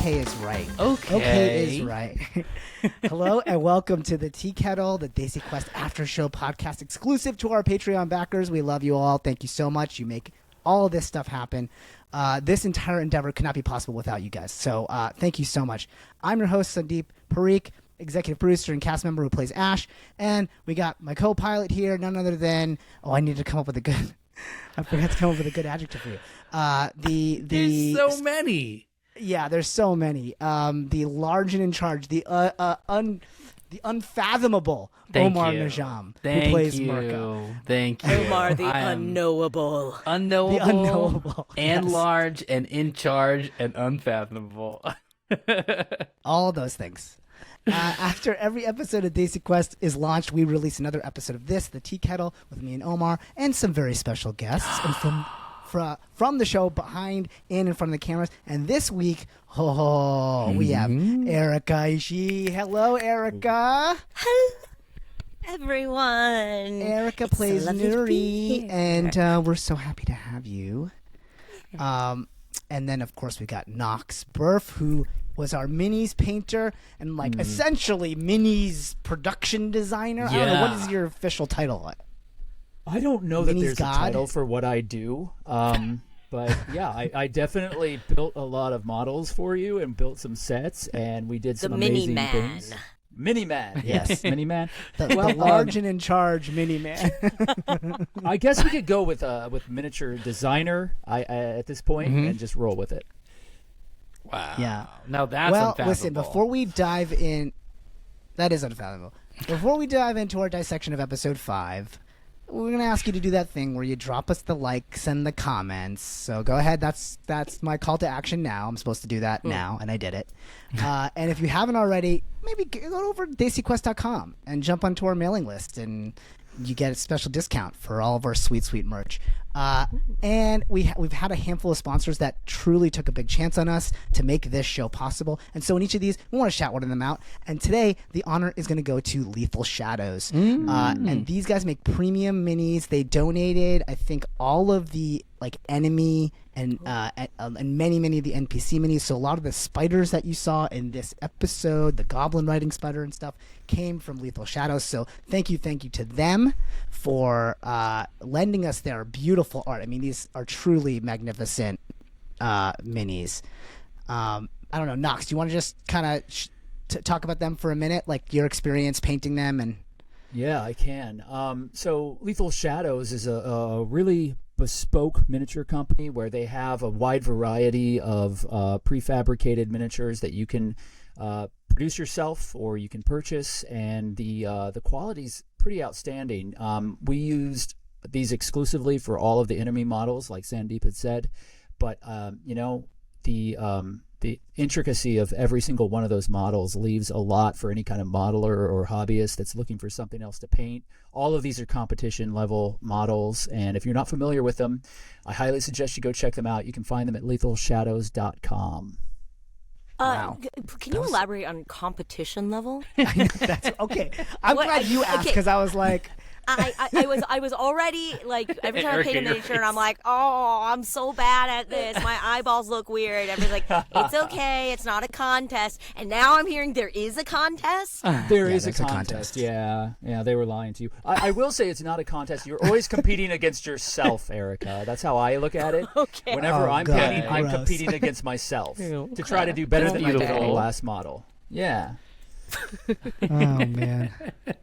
okay is right. Okay. Okay is right. Hello and welcome to the Tea Kettle, the DesiQuest After Show podcast exclusive to our Patreon backers. We love you all. Thank you so much. You make all of this stuff happen. This entire endeavor could not be possible without you guys. So thank you so much. I'm your host, Sandeep Parikh, executive producer and cast member who plays Ash. And we got my co-pilot here, none other than, I need to come up with a good, I forgot to come up with a good adjective for you. There's so many. Yeah, there's so many. The large and in charge, the unfathomable Omar Najam, who plays Mirka. Thank you. Omar the unknowable. Unknowable. The unknowable. And yes. large and in charge and unfathomable. All of those things. After every episode of DesiQuest is launched, we release another episode of this, the Tea Kettle, with me and Omar, and some very special guests. And from the show, behind and in front of the cameras. And this week, we have Erika Ishii. Hello, Erika. Hello, everyone. Erika plays Nuri, and we're so happy to have you. And then, of course, we got Nox, Berf, who was our minis painter and essentially minis production designer. I don't know, what is your official title? I don't know that Minis there's God? a title for what I do, but yeah, I definitely built a lot of models for you and built some sets, and we did some amazing things. Mini-Man, yes, Mini-Man. The large and in charge Mini-Man. I guess we could go with miniature designer at this point and just roll with it. Wow. Yeah. Now that's unfathomable. Listen, before we dive in, that is unfathomable. Before we dive into our dissection of episode 5, we're going to ask you to do that thing where you drop us the likes and the comments. So go ahead. That's my call to action now. I'm supposed to do that now, and I did it. And if you haven't already, maybe go over to DesiQuest.com and jump onto our mailing list, and you get a special discount for all of our sweet, sweet merch. And we've had a handful of sponsors that truly took a big chance on us to make this show possible. And so in each of these, we want to shout one of them out. And today, the honor is going to go to Lethal Shadows. And these guys make premium minis. They donated, I think, all of the enemy and many of the NPC minis. So a lot of the spiders that you saw in this episode, the goblin riding spider and stuff, came from Lethal Shadows. So thank you to them for lending us their beautiful art. I mean, these are truly magnificent minis. I don't know, Nox, do you want to just kind of talk about them for a minute, like your experience painting them? And yeah, I can. So Lethal Shadows is a really bespoke miniature company where they have a wide variety of prefabricated miniatures that you can produce yourself or you can purchase, and the quality's pretty outstanding. We used these exclusively for all of the enemy models, like Sandeep had said, but the intricacy of every single one of those models leaves a lot for any kind of modeler or hobbyist that's looking for something else to paint. All of these are competition level models, and if you're not familiar with them, I highly suggest you go check them out. You can find them at lethalshadows.com. Wow. Can you elaborate on competition level? That's okay. I'm glad you asked, because I was like, I was already every time I paint a miniature, and I'm like, oh, I'm so bad at this. My eyeballs look weird. Everybody's like, it's okay, it's not a contest. And now I'm hearing there is a contest. There is a contest. Yeah, they were lying to you. I will say it's not a contest. You're always competing against yourself, Erika. That's how I look at it. Okay. Whenever I'm painting, I'm competing against myself to try to do better than I did on the last model. Yeah. Oh man,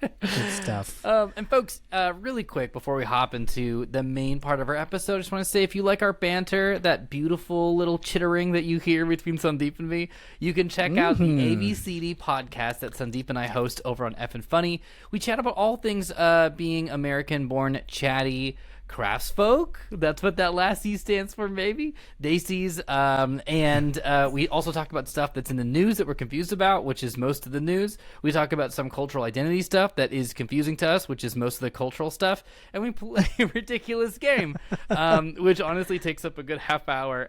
good stuff. And folks, really quick before we hop into the main part of our episode, I just want to say, if you like our banter, that beautiful little chittering that you hear between Sandeep and me, you can check out the ABCD podcast that Sandeep and I host over on EffinFunny. We chat about all things being American-born, chatty craftsfolk. That's what that last C stands for, maybe. Daisies. And we also talk about stuff that's in the news that we're confused about, which is most of the news. We talk about some cultural identity stuff that is confusing to us, which is most of the cultural stuff. And we play a ridiculous game, which honestly takes up a good half hour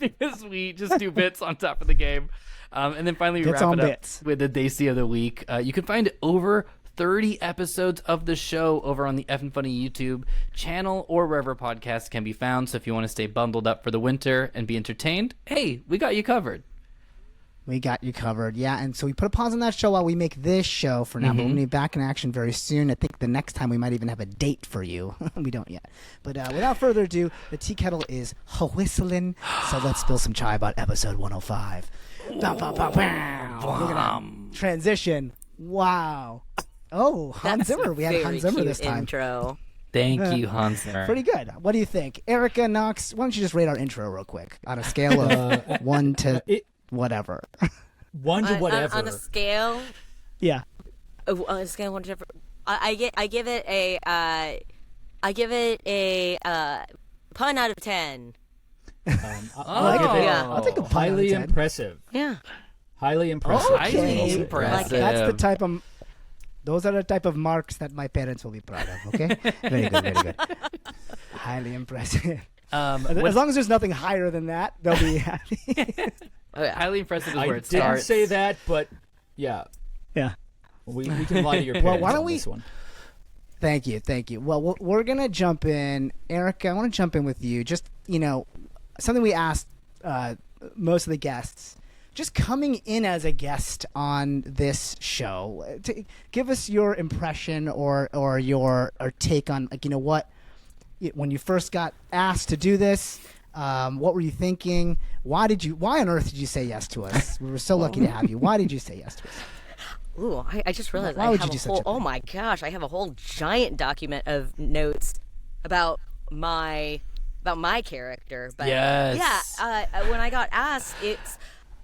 because we just do bits on top of the game. And then finally we wrap it up with the Daisy of the Week. You can find over 30 episodes of the show over on the EffinFunny YouTube channel or wherever podcasts can be found. So if you want to stay bundled up for the winter and be entertained, hey, we got you covered. We got you covered. Yeah, and so we put a pause on that show while we make this show for now, but we're going to be back in action very soon. I think the next time we might even have a date for you. We don't yet. But without further ado, the tea kettle is whistling, so let's spill some chai about episode 105. Bow, bow, bow, bow. Look at that transition. Wow. Oh, Hans Zimmer. We had Hans Zimmer this time. Intro. Thank you, Hans Zimmer. Pretty good. What do you think? Erika Nox, why don't you just rate our intro real quick on a scale of 1 to whatever. 1 to whatever. On a scale? Yeah. On a scale of 1 to whatever. I give it a pun out of 10. I'll take a pun highly out of 10. impressive. Yeah. Highly impressive. Okay. Highly impressive. That's the type of... Those are the type of marks that my parents will be proud of, okay? Very good, very good. Highly impressive. As long as there's nothing higher than that, they'll be happy. Highly impressive is where it didn't starts. say that, but yeah. Yeah. We can lie to your parents why don't on we- this one. Thank you. Well, we're going to jump in. Erika, I want to jump in with you. Just, something we asked most of the guests. Just coming in as a guest on this show, give us your impression or your take on, what, when you first got asked to do this, what were you thinking? Why on earth did you say yes to us? We were so lucky to have you. Why did you say yes to us? Ooh, I just realized Why I would have you do a such whole. a thing? Oh my gosh, I have a whole giant document of notes about my character. But Yes. yeah, when I got asked,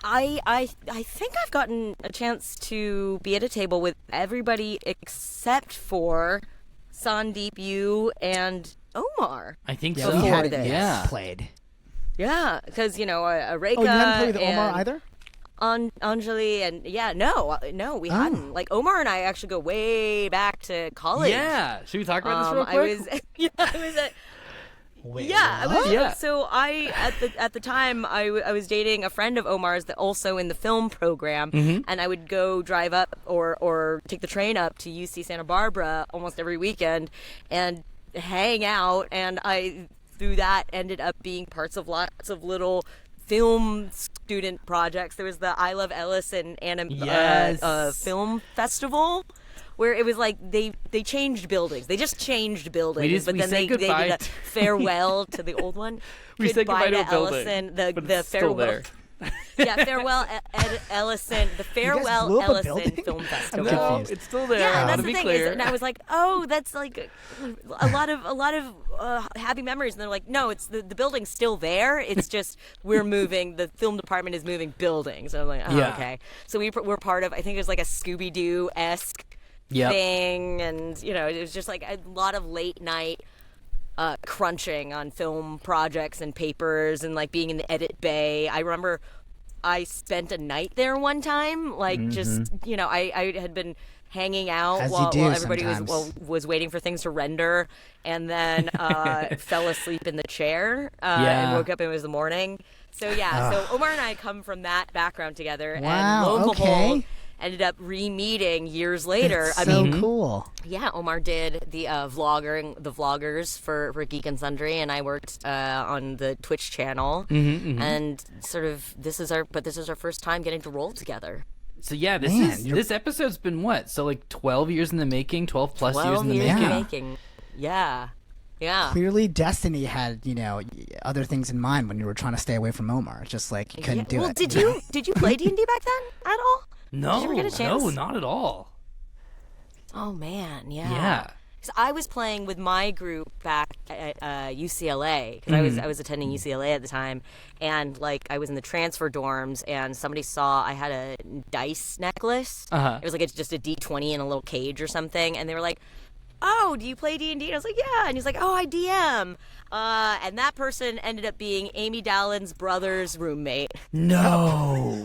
I think I've gotten a chance to be at a table with everybody except for Sandeep, you, and Omar. I think Yeah, so. we hadn't Yeah. played. Yeah, because Erika Oh, you hadn't played with Omar and either? Anjali and no, we hadn't. Like Omar and I actually go way back to college. Yeah. Should we talk about this real quick? I was at. Wait, Yeah, what? Yeah. So at the time I was dating a friend of Omar's that also in the film program, and I would go drive up or take the train up to UC Santa Barbara almost every weekend and hang out, and I through that ended up being parts of lots of little film student projects. There was the I Love Ellison film festival. Where it was like they changed buildings. They just changed buildings, but then they did a farewell to the old one. We said goodbye to a Ellison, building, the it's still farewell. there. Yeah, farewell Ellison, the blew farewell up a Ellison building? Film Festival. No, confused. it's still there. Yeah, to that's be the thing. clear. And I was like, oh, that's like a lot of happy memories. And they're like, no, it's the building's still there. It's just we're moving. The film department is moving buildings. And I'm like, oh, Yeah. okay. So we're part of. I think it was like a Scooby-Doo-esque thing, and it was just like a lot of late night crunching on film projects and papers, and like being in the edit bay. I remember I spent a night there one time, like just I had been hanging out As you while do everybody sometimes. was waiting for things to render, and then fell asleep in the chair and woke up and it was the morning. So so Omar and I come from that background together, Wow, and lo and okay. behold, ended up re-meeting years later. That's I so mean, cool. yeah, Omar did the vloggers for Geek and Sundry, and I worked on the Twitch channel. And sort of this is our first time getting to roll together. So yeah, Man, this episode's been what? So like 12 years in the making, 12 plus years 12 in the years making. making. Yeah. Clearly, Destiny had other things in mind when you were trying to stay away from Omar. It's just like you couldn't do well, it. did you play D&D back then at all? No, Did you ever get a chance? no, not at all. Oh man, Yeah. Because I was playing with my group back at UCLA, because I was attending UCLA at the time, and like I was in the transfer dorms, and somebody saw I had a dice necklace. It was like just a D20 in a little cage or something, and they were like, "Oh, do you play D&D?" And I was like, "Yeah," and he's like, "Oh, I DM." And that person ended up being Amy Dallin's brother's roommate. No.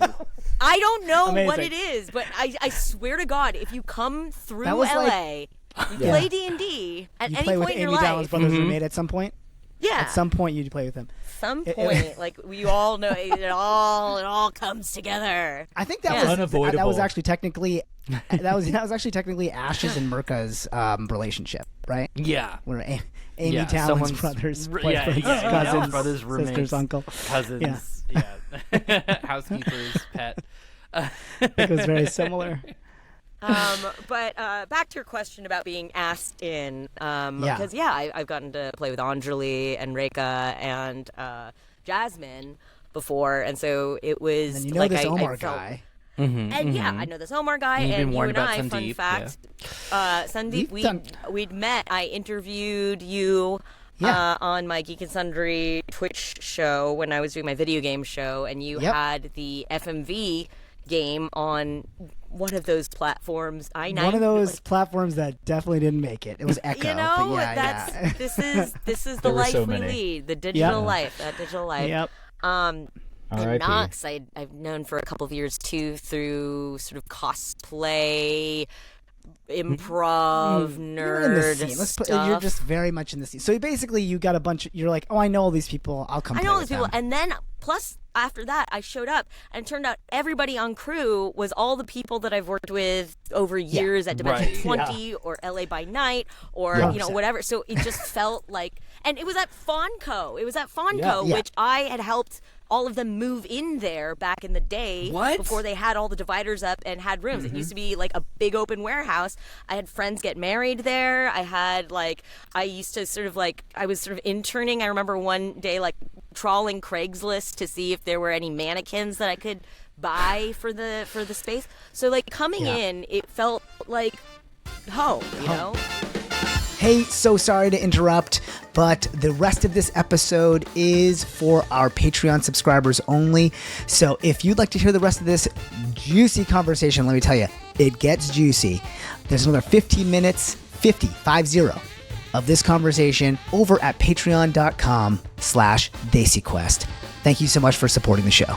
I don't know what Amazing. it is, but I swear to God, if you come through That was LA, like- you play D&D at You any play with point in Amy your Dallin's life. brother's roommate at some point? Yeah, At some point, you play with him. some point, like we all know, it all comes together. I think that Yeah. was Unavoidable. That was actually technically that was actually technically Ash's and Mirka's relationship, right? Yeah. Where Amy Yeah, Talon's someone's- brother's yeah, boyfriend's yeah, cousin's brother's roommates, sister's uncle. Cousins. Yeah. Housekeeper's pet. I think it was very similar. But back to your question about being asked in, because I've gotten to play with Anjali and Reka and Jasmine before, and so it was And you know like this Omar I felt, guy. and yeah, I know this Omar guy, You've been and you warned and about I, Sandeep, fun fact, Sandeep, We've done- we'd met. I interviewed you. Yeah. On my Geek and Sundry Twitch show when I was doing my video game show, and you had the FMV game on one of those platforms. One of those platforms that definitely didn't make it. It was Echo. You know, but yeah. this is the There were life so we many. lead, the digital life, that digital life. Yep. And R.I.P. Nox, I've known for a couple of years too through sort of cosplay, improv, You're in the nerd scene. stuff. You're just very much in the scene. So basically, you got a bunch. You're like, oh, I know all these people. I'll come. I play know all with these people, them. and then plus after that, I showed up, and it turned out everybody on crew was all the people that I've worked with over years at Dimension Right. 20 or LA by Night or Yeah. you know whatever. So it just felt like, and it was at Fonco. It was at Fonco, Yeah. which I had helped all of them move in there back in the day. What? Before they had all the dividers up and had rooms. It used to be like a big open warehouse. I had friends get married there. I used to sort of like, I was sort of interning. I remember one day like trawling Craigslist to see if there were any mannequins that I could buy for the space. So like coming in, it felt like home, you know? Hey, so sorry to interrupt, but the rest of this episode is for our Patreon subscribers only. So if you'd like to hear the rest of this juicy conversation, let me tell you, it gets juicy. There's another 15 minutes, 50 of this conversation over at patreon.com/DesiQuest. Thank you so much for supporting the show.